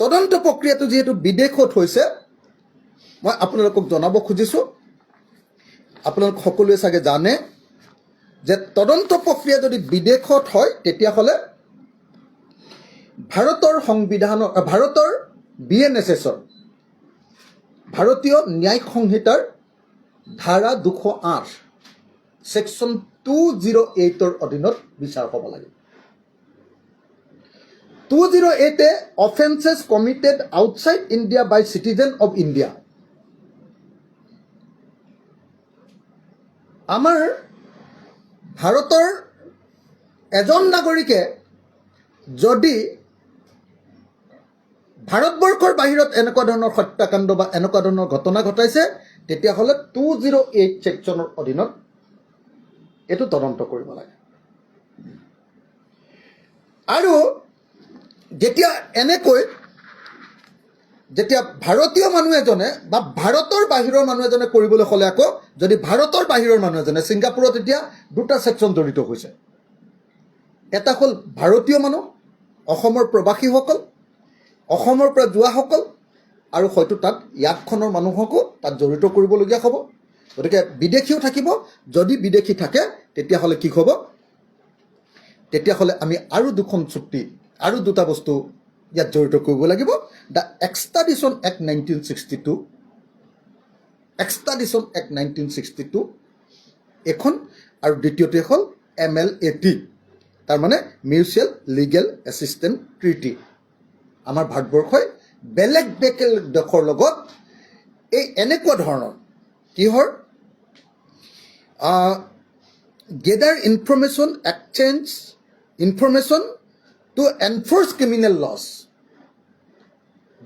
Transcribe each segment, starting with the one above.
তদন্ত প্ৰক্ৰিয়াটো যিহেতু বিদেশত হৈছে মই আপোনালোকক জনাব খুজিছোঁ আপোনালোক সকলোৱে চাগে জানে যে তদন্ত প্ৰক্ৰিয়া যদি বিদেশত হয় তেতিয়াহ'লে ভাৰতৰ সংবিধানৰ ভাৰতৰ BNSSৰ ভাৰতীয় ন্যায়িক সংহিতাৰ ধাৰা 208 ছেকশ্যন 208ৰ অধীনত বিচাৰ হ'ব লাগে 208 offences committed outside India by citizen of India আমাৰ ভাৰতৰ এজন নাগৰিকে যদি ভাৰতবৰ্ষৰ বাহিৰত এনেকুৱা ধৰণৰ হত্যাকাণ্ড বা এনেকুৱা ধৰণৰ ঘটনা ঘটাইছে তেতিয়াহ'লে 208 ছেকশ্যনৰ অধীনত এইটো তদন্ত কৰিব লাগে আৰু যেতিয়া এনেকৈ যেতিয়া ভাৰতীয় মানুহ এজনে বা ভাৰতৰ বাহিৰৰ মানুহ এজনে কৰিবলৈ হ'লে আকৌ যদি ভাৰতৰ বাহিৰৰ মানুহ এজনে ছিংগাপুৰত এতিয়া দুটা ছেকশ্যন জড়িত হৈছে এটা হ'ল ভাৰতীয় মানুহ অসমৰ প্ৰবাসীসকল অসমৰ পৰা যোৱাসকল আৰু হয়তো তাত ইয়াতখনৰ মানুহকো তাত জড়িত কৰিবলগীয়া হ'ব গতিকে বিদেশীও থাকিব যদি বিদেশী থাকে তেতিয়াহ'লে কি হ'ব তেতিয়াহ'লে আমি আৰু দুখন চুক্তি আৰু দুটা বস্তু ইয়াত জড়িত কৰিব লাগিব দ্য এক্সট্ৰাডিশ্যন এক্ট 1962 এক্সট্ৰাডিশ্যন এক্ট 1962 এখন আৰু দ্বিতীয়তে হ'ল MLAT তাৰমানে মিউচুৱেল লিগেল এছিষ্টেন্স ট্ৰিটি আমাৰ ভাৰতবৰ্ষই বেলেগ দেশৰ লগত এই এনেকুৱা ধৰণৰ কিহৰ গেডাৰ information exchange information to enforce criminal laws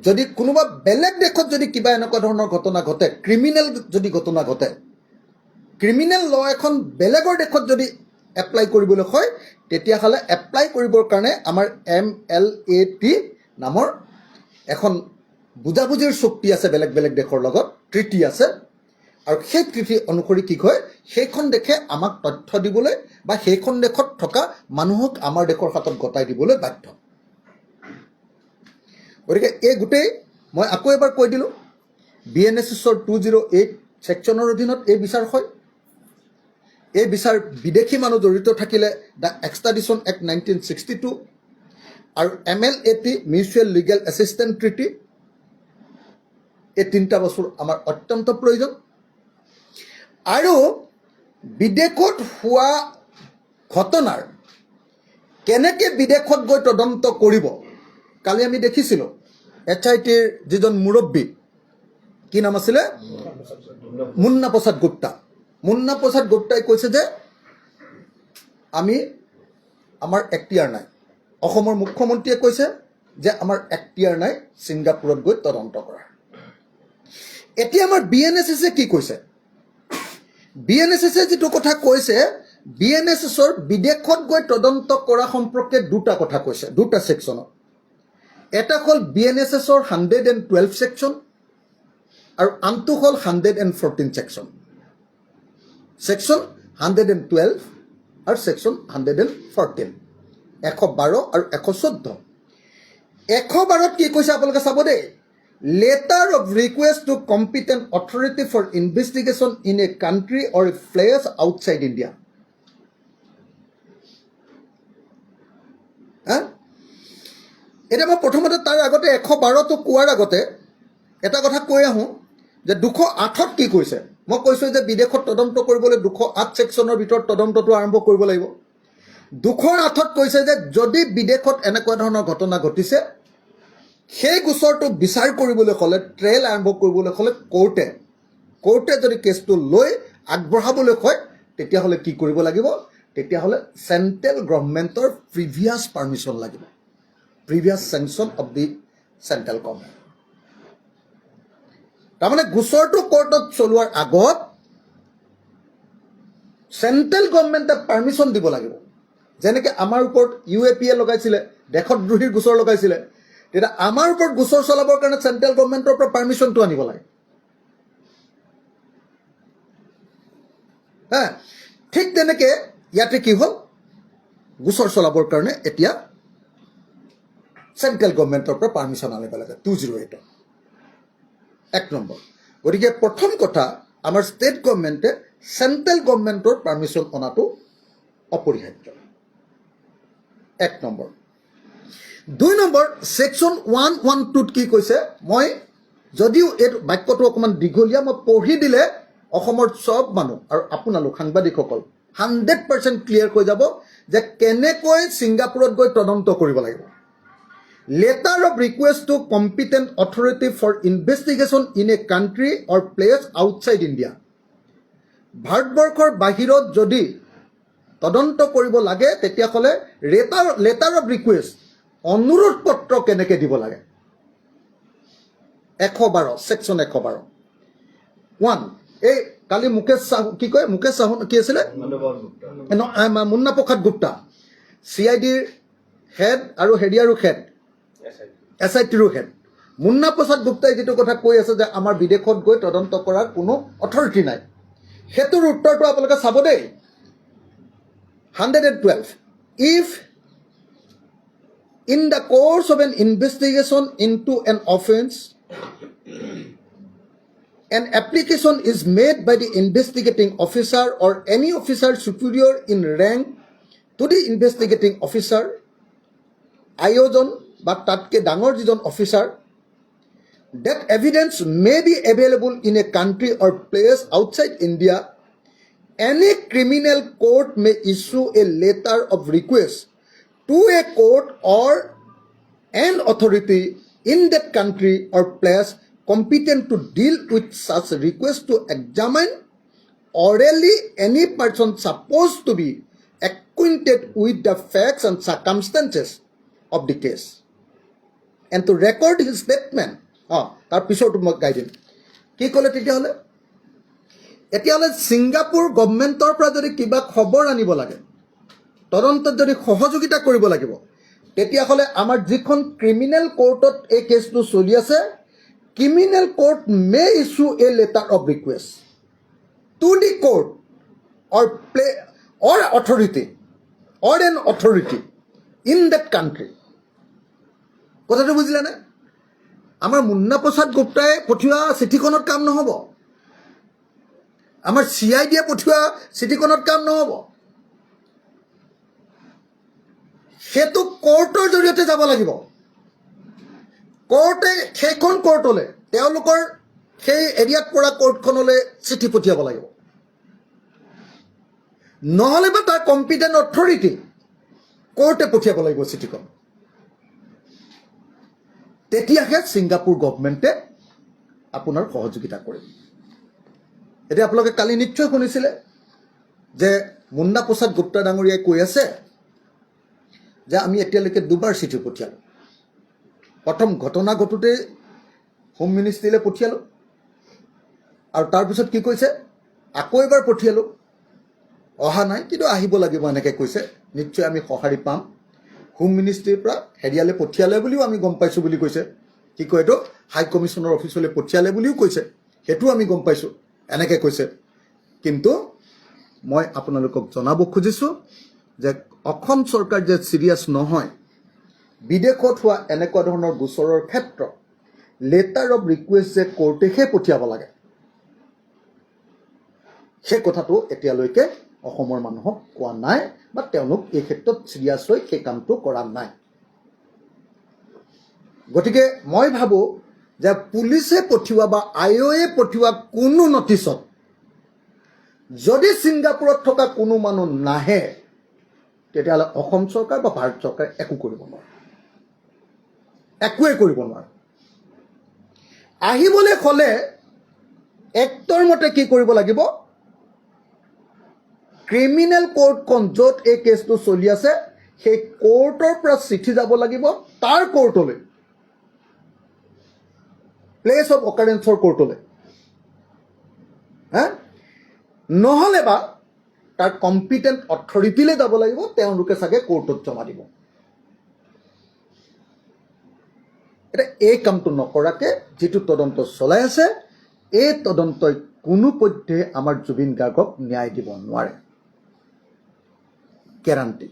যদি কোনোবা বেলেগ দেশত যদি কিবা এনেকুৱা ধৰণৰ ঘটনা ঘটে ক্ৰিমিনেল যদি ঘটনা ঘটে ক্ৰিমিনেল ল এখন বেলেগৰ দেশত যদি এপ্লাই কৰিবলৈ হয় তেতিয়াহ'লে এপ্লাই কৰিবৰ কাৰণে আমাৰ MLAT নামৰ এখন বুজাবুজিৰ চুক্তি আছে বেলেগ বেলেগ দেশৰ লগত ট্ৰিটি আছে আৰু সেই ট্ৰিটি অনুসৰি কি হয় সেইখন দেশে আমাক তথ্য দিবলৈ বা সেইখন দেশত থকা মানুহক আমাৰ দেশৰ হাতত গতাই দিবলৈ বাধ্য গতিকে এই গোটেই মই আকৌ এবাৰ কৈ দিলোঁ BNSSৰ 208 ছেকশ্যনৰ অধীনত এই বিচাৰ হয় এই বিচাৰ বিদেশী মানুহ জড়িত থাকিলে দ্য এক্সট্ৰাডিশ্যন এক্ট 1962 আৰু MLAT mutual legal assistance treaty এই তিনিটা বস্তুৰ আমাৰ অত্যন্ত প্ৰয়োজন আৰু বিদেশত হোৱা ঘটনাৰ কেনেকৈ বিদেশত গৈ তদন্ত কৰিব কালি আমি দেখিছিলোঁ HITৰ যিজন মুৰব্বী কি নাম আছিলে মুন্না প্ৰসাদ গুপ্তাই কৈছে যে আমাৰ এখতিয়াৰ নাই অসমৰ মুখ্যমন্ত্ৰীয়ে কৈছে যে আমাৰ এখতিয়াৰ নাই ছিংগাপুৰত গৈ তদন্ত কৰা এতিয়া আমাৰ BNSSে কি কৈছে BNSSে যিটো কথা কৈছে BNSSৰ বিদেশত গৈ তদন্ত কৰা সম্পৰ্কে দুটা কথা কৈছে দুটা ছেকশ্যনত এটা হ'ল BNSSৰ 112 ছেকশ্যন আৰু আনটো হ'ল 114 ছেকশ্যন ছেকশ্যন 112 আৰু ছেকশ্যন 114 112 আৰু 114 112ত কি কৈছে আপোনালোকে চাব দেই letter of request to competent authority for investigation in a country or a place outside India এটা মই প্ৰথমতে তাৰ আগতে 112টো কোৱাৰ আগতে এটা কথা কৈ আহোঁ যে 208ত কি কৈছে মই কৈছোঁ যে বিদেশত তদন্ত কৰিবলৈ 208 ছেকশ্যনৰ ভিতৰত তদন্তটো আৰম্ভ কৰিব লাগিব 208ত কৈছে যে যদি বিদেশত এনেকুৱা ধৰণৰ ঘটনা ঘটিছে সেই গোচৰটো বিচাৰ কৰিবলৈ হ'লে ট্ৰেইল আৰম্ভ কৰিবলৈ হ'লে কোৰ্টে যদি কেছটো লৈ আগবঢ়াবলৈ হয় তেতিয়াহ'লে কি কৰিব লাগিব তেতিয়াহ'লে চেণ্ট্ৰেল গভৰ্ণমেণ্টৰ প্ৰিভিয়াছ পাৰ্মিশ্যন লাগিব previous sanction of the central government তাৰমানে গোচৰটো কোৰ্টত চলোৱাৰ আগত চেণ্ট্ৰেল গভৰ্ণমেণ্টে পাৰ্মিশ্যন দিব লাগিব যেনেকৈ আমাৰ ওপৰত UAPA লগাইছিলে দেশদ্ৰোহীৰ গোচৰ লগাইছিলে তেতিয়া আমাৰ ওপৰত গোচৰ চলাবৰ কাৰণে চেণ্ট্ৰেল গভৰ্ণমেণ্টৰ পৰা পাৰ্মিশ্যনটো আনিব লাগে ঠিক তেনেকৈ ইয়াতে কি হ'ল গোচৰ চলাবৰ কাৰণে এতিয়া চেণ্ট্ৰেল গভৰ্ণমেণ্টৰ পৰা পাৰ্মিশ্যন আনিব লাগে 208 এক নম্বৰ গতিকে প্ৰথম কথা আমাৰ ষ্টেট গভৰ্ণমেণ্টে চেণ্ট্ৰেল গভৰ্ণমেণ্টৰ পাৰ্মিশ্যন অনাটো অপৰিহাৰ্য এক নম্বৰ 2 নম্বৰ ছেকশ্যন 112ত কি কৈছে মই যদিও এই বাক্যটো অকণমান দীঘলীয়া মই পঢ়ি দিলে অসমৰ চব মানুহ আৰু আপোনালোক সাংবাদিকসকল 100% ক্লিয়াৰ হৈ যাব যে কেনেকৈ ছিংগাপুৰত গৈ তদন্ত কৰিব লাগিব letter of request to competent authority for investigation in a country or place outside India ভাৰতবৰ্ষৰ বাহিৰত যদি তদন্ত কৰিব লাগে তেতিয়াহ'লে letter of request অনুৰোধ পত্ৰ কেনেকৈ দিব লাগে 112 ছেকশ্যন 112 1 এই কালি মুকেশ সাহু কি কয় মুকেশ সাহু কি আছিলে মুন্না প্ৰসাদ গুপ্তা CIDৰ হেড আৰু হেডিয়াৰো হেড SITৰো হেড মুন্না প্ৰসাদ গুপ্তাই যেটো কথা কৈ আছে যে আমাৰ বিদেশত গৈ তদন্ত কৰাৰ কোনো অথৰিটি নাই হেতুৰ উত্তৰটো আপোনালোকে চাব দেই 112 if in the course of an investigation into an offense an application is made by the investigating officer or any officer superior in rank to the investigating officer আয়োজন বা তাতকে ডাঙৰ যিজন officer that evidence may be available in a country or place outside India any criminal court may issue a letter of request to a court or an authority in that country or place competent to deal with such request to examine orally any person supposed to be acquainted with the facts and circumstances of the case and to record his statement তাৰ পিছৰটো মই গাই দিম কি ক'লে তেতিয়াহ'লে Singapore গভৰ্ণমেণ্টৰ পৰা যদি কিবা খবৰ আনিব লাগে তদন্তত যদি সহযোগিতা কৰিব লাগিব তেতিয়াহ'লে আমাৰ যিখন ক্ৰিমিনেল কোৰ্টত এই কেছটো চলি আছে criminal court May issue a letter of request to the court or authority or an authority in that country কথাটো বুজিলে নে আমাৰ মুন্না প্ৰসাদ গুপ্তাই পঠিওৱা চিঠিখনত কাম নহ'ব আমাৰ CIDয়ে পঠিওৱা চিঠিখনত কাম নহ'ব সেইটো কোৰ্টৰ জৰিয়তে যাব লাগিব কোৰ্টে সেইখন কোৰ্টলৈ তেওঁলোকৰ সেই এৰিয়াত পৰা কোৰ্টখনলৈ চিঠি পঠিয়াব লাগিব নহ'লে বা তাৰ কম্পিটেণ্ট অথৰিটি কোৰ্টে পঠিয়াব লাগিব চিঠিখন তেতিয়াহে ছিংগাপুৰ গভৰ্ণমেণ্টে আপোনাৰ সহযোগিতা কৰিব এতিয়া আপোনালোকে কালি নিশ্চয় শুনিছিলে যে মুন্না প্ৰসাদ গুপ্তা ডাঙৰীয়াই কৈ আছে যে আমি এতিয়ালৈকে দুবাৰ চিঠি পঠিয়ালোঁ প্ৰথম ঘটনা ঘটোতে হোম মিনিষ্ট্ৰীলৈ পঠিয়ালোঁ আৰু তাৰপিছত কি কৈছে আকৌ এবাৰ পঠিয়ালোঁ অহা নাই কিন্তু আহিব লাগিব এনেকৈ কৈছে নিশ্চয় আমি সঁহাৰি পাম হোম মিনিষ্ট্ৰীৰ পৰা হেৰিয়ালৈ পঠিয়ালে বুলিও আমি গম পাইছোঁ বুলি কৈছে কি কয় এইটো হাই কমিশ্যনৰ অফিচলৈ পঠিয়ালে বুলিও কৈছে সেইটোও আমি গম পাইছোঁ এনেকৈ কৈছে কিন্তু মই আপোনালোকক জনাব খুজিছোঁ যে অসম চৰকাৰ যে চিৰিয়াছ নহয় বিদেশত হোৱা এনেকুৱা ধৰণৰ গোচৰৰ ক্ষেত্ৰত লেটাৰ অফ ৰিকুৱেষ্ট যে কোৰ্টেহে পঠিয়াব লাগে সেই কথাটো এতিয়ালৈকে অসমৰ মানুহক কোৱা নাই বা তেওঁলোক এই ক্ষেত্ৰত চিৰিয়াছ হৈ সেই কামটো কৰা নাই গতিকে মই ভাবোঁ যে পুলিচে পঠিওৱা বা IOA পঠিওৱা কোনো নটিছত যদি ছিংগাপুৰত থকা কোনো মানুহ নাহে তেতিয়াহ'লে অসম চৰকাৰ বা ভাৰত চৰকাৰে একো কৰিব নোৱাৰে একোৱে কৰিব নোৱাৰে আহিবলৈ হ'লে এক্টৰ মতে কি কৰিব লাগিব ক্ৰিমিনেল কোৰ্টখন য'ত এই কেছটো চলি আছে সেই কোৰ্টৰ পৰা চিঠি যাব লাগিব তাৰ কোৰ্টলৈ প্লেচ অফ অকাৰেঞ্চৰ কোৰ্টলৈ নহ'লে বা তাৰ কম্পিটেণ্ট অথৰিটিলৈ যাব লাগিব তেওঁলোকে চাগে কোৰ্টত জমা দিব এতিয়া এই কামটো নকৰাকৈ যিটো তদন্ত চলাই আছে এই তদন্তই কোনোপধ্যে আমাৰ জুবিন গাৰ্গক ন্যায় দিব নোৱাৰে গেৰাণ্টি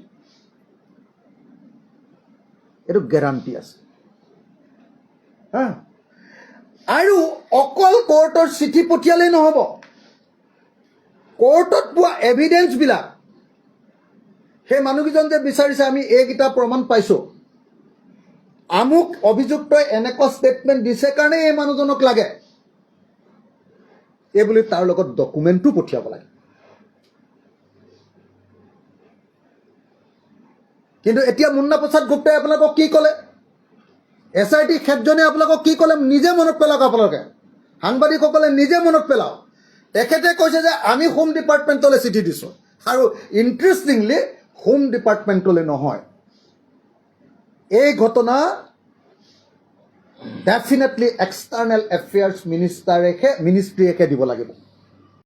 এইটো গেৰাণ্টি আছে হা আৰু অকল কোৰ্টৰ চিঠি পঠিয়ালেই নহ'ব কোৰ্টত পোৱা এভিডেন্সবিলাক সেই মানুহকেইজন যে বিচাৰিছে আমি এইকেইটা প্ৰমাণ পাইছোঁ আমুক অভিযুক্তই এনেকুৱা ষ্টেটমেণ্ট দিছে কাৰণে এই মানুহজনক লাগে এই বুলি তাৰ লগত ডকুমেণ্টটো পঠিয়াব লাগে কিন্তু এতিয়া মুন্না প্ৰসাদ গুপ্তাই আপোনালোকক কি ক'লে SIT খেপজনে আপোনালোকক কি ক'লে নিজে মনত পেলাওক আপোনালোকে সাংবাদিকসকলে নিজে মনত পেলাওক তেখেতে কৈছে যে আমি হোম ডিপাৰ্টমেণ্টলৈ চিঠি দিছোঁ আৰু ইণ্টাৰেষ্টিংলি হোম ডিপাৰ্টমেণ্টলৈ নহয় এই ঘটনা ডেফিনেটলি এক্সটাৰ্নেল এফেয়াৰ্ছ মিনিষ্ট্ৰীয়েহে দিব লাগিব